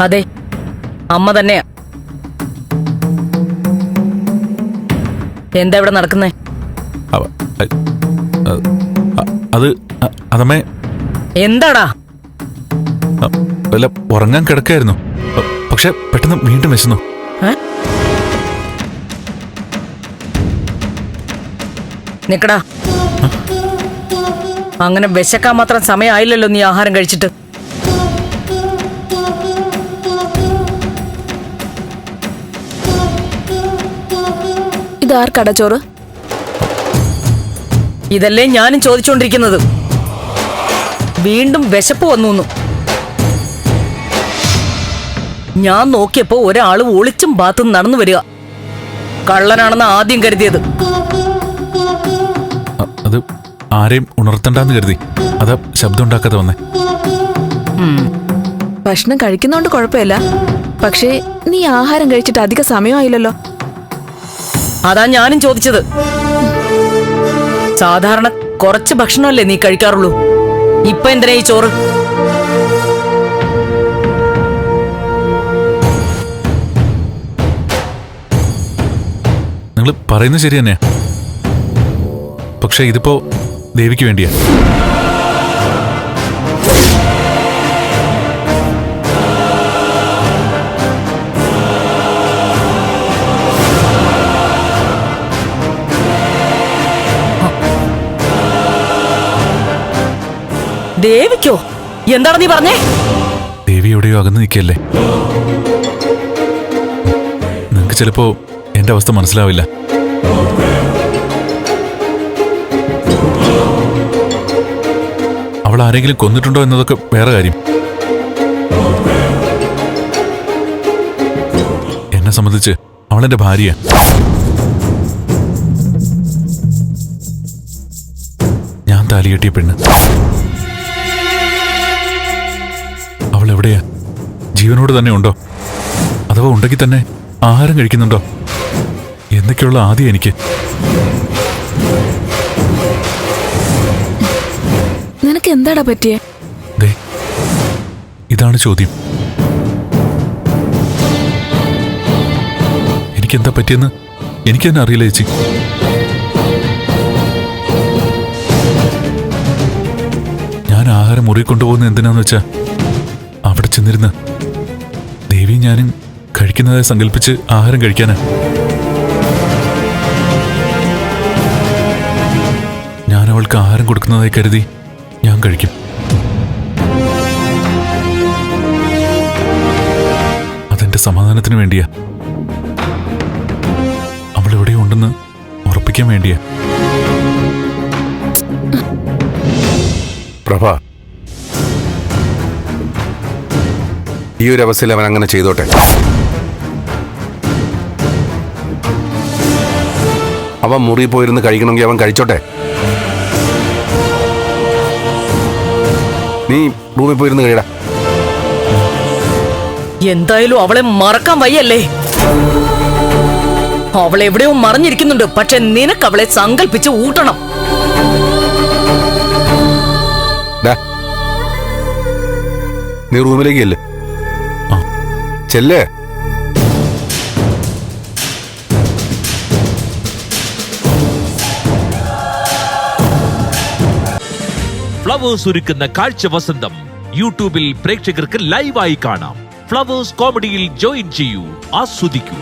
അതെ, അമ്മ തന്നെയാ. എന്താ ഇവിടെ നടക്കുന്നേ? അതമ്മേ എന്താടാ? വല്ല ഉറങ്ങാൻ കിടക്കായിരുന്നു, പക്ഷെ പെട്ടെന്ന് വീണ്ടും വിശന്നു. നിക്കടാ, അങ്ങനെ വിശക്കാൻ മാത്രം സമയമായില്ലല്ലോ നീ ആഹാരം കഴിച്ചിട്ട്. ഇതാർക്കടാ ചോറ്? ഇതല്ലേ ഞാനും ചോദിച്ചുകൊണ്ടിരിക്കുന്നത്. വീണ്ടും വിശപ്പ് വന്നു. ഞാൻ നോക്കിയപ്പോ ഒരാള് ഒളിച്ചും പാത്തും നടന്നു വരിക. കള്ളനാണെന്ന് ആദ്യം കരുതിയത്. അത് ആരെയും ഉണർത്തണ്ടെന്ന് കരുതി, അതാ ശബ്ദം ഉണ്ടാക്കാതെ വന്നേ. ഭക്ഷണം കഴിക്കുന്നോണ്ട് കുഴപ്പമില്ല, പക്ഷേ നീ ആഹാരം കഴിച്ചിട്ട് അധിക സമയമായില്ലല്ലോ. അതാ ഞാനും ചോദിച്ചത്. സാധാരണ കുറച്ച് ഭക്ഷണമല്ലേ നീ കഴിക്കാറുള്ളൂ, ഇപ്പൊ എന്തിനാ ഈ ചോറ്? നിങ്ങൾ പറയുന്നത് ശരി തന്നെയാ, പക്ഷെ ഇതിപ്പോ ദേവിക്ക് വേണ്ടിയാ. ദേവിക്കോ? എന്താണ് നീ പറഞ്ഞേ? ദേവി എവിടെയോ അകന്ന് നിൽക്കല്ലേ. നിങ്ങക്ക് ചിലപ്പോ എന്റെ അവസ്ഥ മനസ്സിലാവില്ല. അവൾ ആരെങ്കിലും കൊന്നിട്ടുണ്ടോ എന്നതൊക്കെ വേറെ കാര്യം. എന്നെ സംബന്ധിച്ച് അവളെന്റെ ഭാര്യ. ഞാൻ താലികെട്ടിയ പെണ്ണ്. അവൾ എവിടെയാ? ജീവനോട് തന്നെ ഉണ്ടോ? അഥവാ ഉണ്ടെങ്കിൽ തന്നെ ആഹാരം കഴിക്കുന്നുണ്ടോ? എന്തൊക്കെയുള്ള ആദ്യം എനിക്ക്. നിനക്ക് എന്താടാ പറ്റിയേ? ദേ, ഇതാണ് ചോദ്യം. എനിക്കെന്താ പറ്റിയെന്ന് എനിക്ക് തന്നെ അറിയില്ല ചേച്ചി. ഞാൻ ആഹാരം മുറി കൊണ്ടുപോകുന്നത് എന്തിനാന്ന് വെച്ചാ, അവിടെ ചെന്നിരുന്ന് ദേവി ഞാനും കഴിക്കുന്നതായി സങ്കല്പിച്ച് ആഹാരം കഴിക്കാനാ. ഞാൻ അവൾക്ക് ആഹാരം കൊടുക്കുന്നതായി കരുതി ഞാൻ കഴിക്കും. അതെന്റെ സമാധാനത്തിന് വേണ്ടിയാ, അവൾ എവിടെ ഉണ്ടെന്ന് ഉറപ്പിക്കാൻ വേണ്ടിയാ. പ്രഭ, ഈ ഒരു അവസ്ഥയിൽ അവൻ അങ്ങനെ ചെയ്തോട്ടെ. അവൻ മുറി പോയിരുന്ന് കഴിക്കണമെങ്കിൽ അവൻ കഴിച്ചോട്ടെ. നീ റൂമിൽ പോയിരുന്ന് കഴിയടാ. എന്തായാലും അവളെ മറക്കാൻ വയ്യല്ലേ. അവൾ എവിടെയോ മറഞ്ഞിരിക്കുന്നുണ്ട്, പക്ഷെ നിനക്ക് അവളെ സങ്കല്പിച്ച് ഊട്ടണം. നീ റൂമിലേക്ക് ചെല്ലേ. ഫ്ലവേഴ്സ് ഒരുക്കുന്ന കാഴ്ച വസന്തം യൂട്യൂബിൽ പ്രേക്ഷകർക്ക് ലൈവായി കാണാം. ഫ്ലവേഴ്സ് കോമഡിയിൽ ജോയിൻ ചെയ്യൂ, ആസ്വദിക്കൂ.